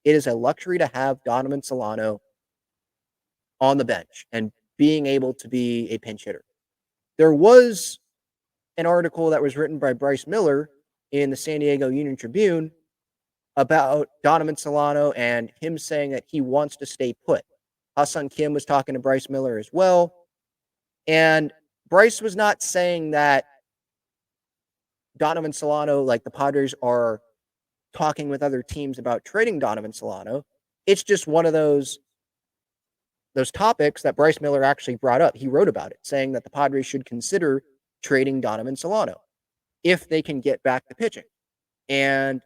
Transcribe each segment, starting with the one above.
it is a luxury to have Donovan Solano on the bench and being able to be a pinch hitter. There was an article that was written by Bryce Miller in the San Diego Union Tribune about Donovan Solano and him saying that he wants to stay put. Ha-Seong Kim was talking to Bryce Miller as well. And Bryce was not saying that Donovan Solano, like the Padres are talking with other teams about trading Donovan Solano. It's just one of those topics that Bryce Miller actually brought up. He wrote about it, saying that the Padres should consider trading Donovan Solano if they can get back to pitching. And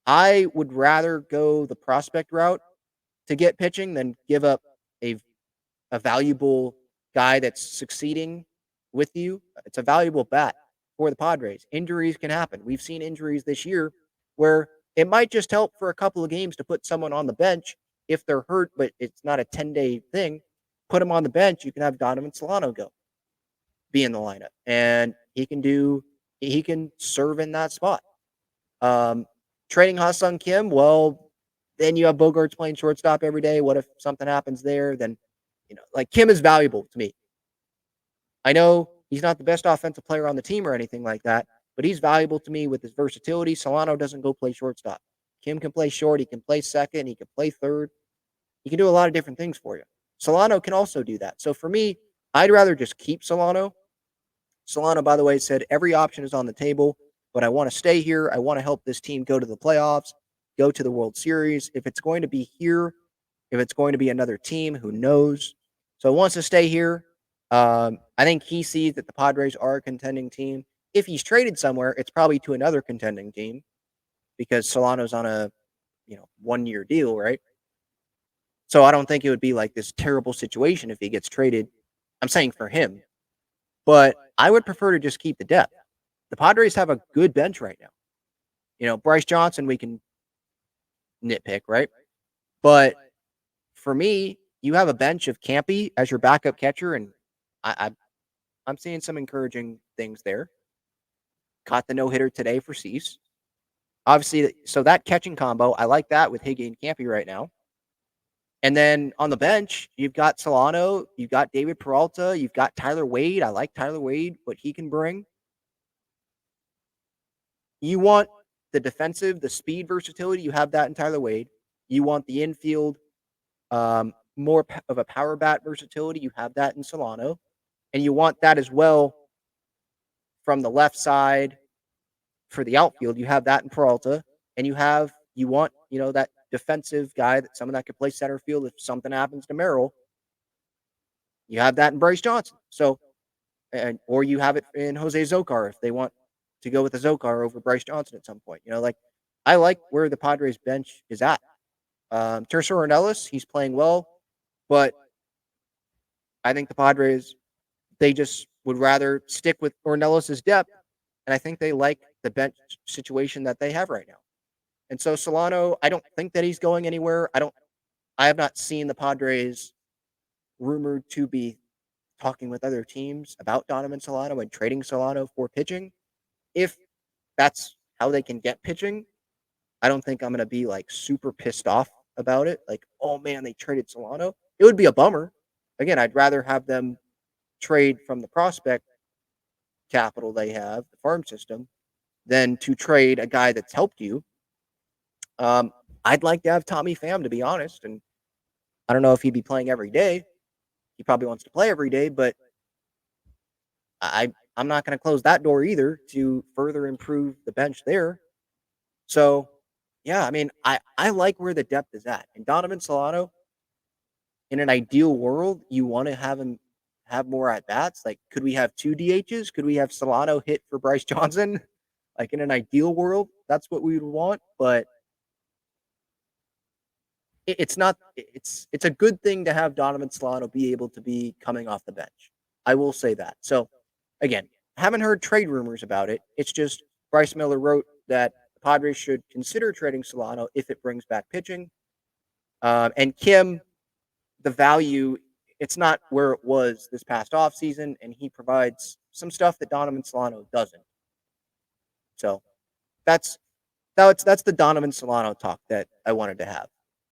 I would rather go the prospect route to get pitching than give up a valuable guy that's succeeding with you. It's a valuable bat for the Padres. Injuries can happen. We've seen injuries this year where it might just help for a couple of games to put someone on the bench if they're hurt, but it's not a 10-day thing. Put them on the bench. You can have Donovan Solano be in the lineup, and he can serve in that spot. Trading Ha-Seong Kim, well, then you have Bogaerts playing shortstop every day. What if something happens there? Then, like Kim is valuable to me. I know he's not the best offensive player on the team or anything like that, but he's valuable to me with his versatility. Solano doesn't go play shortstop. Kim can play short. He can play second. He can play third. He can do a lot of different things for you. Solano can also do that. So for me, I'd rather just keep Solano. Solano, by the way, said every option is on the table, but I want to stay here. I want to help this team go to the playoffs, go to the World Series. If it's going to be here, if it's going to be another team, who knows? So he wants to stay here. I think he sees that the Padres are a contending team. If he's traded somewhere, it's probably to another contending team because Solano's on a 1-year deal, right? So I don't think it would be like this terrible situation if he gets traded. I'm saying for him. But I would prefer to just keep the depth. The Padres have a good bench right now. Bryce Johnson, we can nitpick, right? But for me, you have a bench of Campy as your backup catcher, and I'm seeing some encouraging things there. Caught the no-hitter today for Cease. Obviously, so that catching combo, I like that with Higgy and Campy right now. And then on the bench, you've got Solano, you've got David Peralta, you've got Tyler Wade. I like Tyler Wade, what he can bring. You want the defensive, the speed versatility, you have that in Tyler Wade. You want the infield, more of a power bat versatility, you have that in Solano. And you want that as well from the left side for the outfield. You have that in Peralta. And you want, that defensive guy, someone that could play center field if something happens to Merrill. You have that in Bryce Johnson. So, or you have it in Jose Zokar if they want to go with the Zokar over Bryce Johnson at some point. I like where the Padres bench is at. Tercer Ornelas, he's playing well, but I think the Padres, they just would rather stick with Ornelas' depth, and I think they like the bench situation that they have right now. And so Solano, I don't think that he's going anywhere. I have not seen the Padres rumored to be talking with other teams about Donovan Solano and trading Solano for pitching. If that's how they can get pitching, I don't think I'm going to be like super pissed off about it. Like, oh man, they traded Solano. It would be a bummer. Again, I'd rather have them trade from the prospect capital they have, the farm system, than to trade a guy that's helped you. I'd like to have Tommy Pham, to be honest, and I don't know if he'd be playing every day. He probably wants to play every day, but I'm not going to close that door either to further improve the bench there. So, yeah, I mean, I like where the depth is at. And Donovan Solano, in an ideal world, you want to have him have more at-bats. Like, could we have 2 DHs? Could we have Solano hit for Bryce Johnson? Like, in an ideal world, that's what we would want, but it's not. It's a good thing to have Donovan Solano be able to be coming off the bench. I will say that. So, again, haven't heard trade rumors about it. It's just Bryce Miller wrote that the Padres should consider trading Solano if it brings back pitching. And Kim, the value, it's not where it was this past offseason, and he provides some stuff that Donovan Solano doesn't. So that's the Donovan Solano talk that I wanted to have.